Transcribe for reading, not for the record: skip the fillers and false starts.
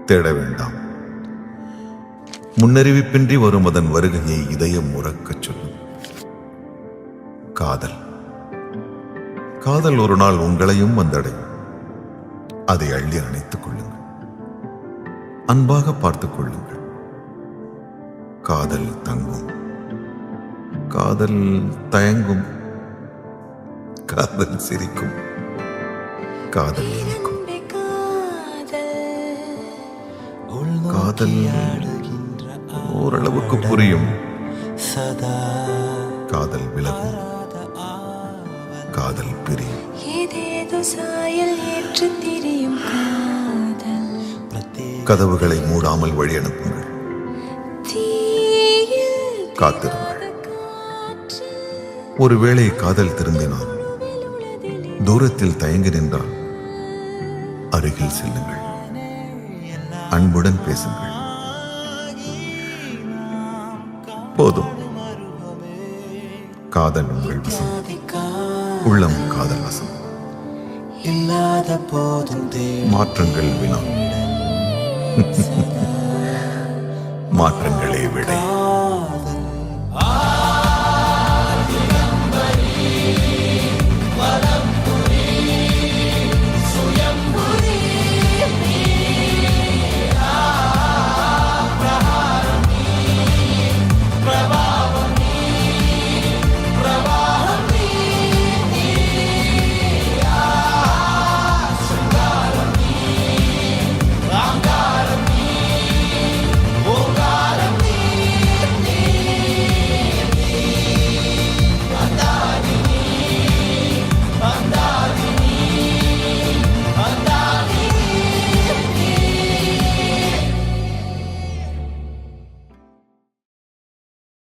தேட வேண்டாம். முன்னறிவிப்பின்றி வரும் அதன் வருகையை இதயம் உறக்கச் சொல்லும். காதல் காதல் ஒரு நாள் உங்களையும் வந்தடையும். அதை அள்ளி அணைத்துக் கொள்ளுங்கள். அன்பாக பார்த்துக் கொள்ளுங்கள். காதல் தங்கும். காதல் தயங்கும். காதல் சிரிக்கும். காதல் இனிக்கும். காதல் ஓரளவுக்கு புரியும். காதல் விலகும். காதல் பிரியும். கதவுகளை மூடாமல் வழி அனுப்புங்கள். காத்திருங்கள். ஒருவேளை காதல் திரும்பினால், தூரத்தில் தயங்கி நின்றால் அருகில் செல்லுங்கள். அன்புடன் பேசுங்கள். போதும். காதல் உங்கள் வசம். உள்ளம் காதல் வசம். இல்லாத போதும் மாற்றங்கள் வினா. மாற்றங்களே விடை.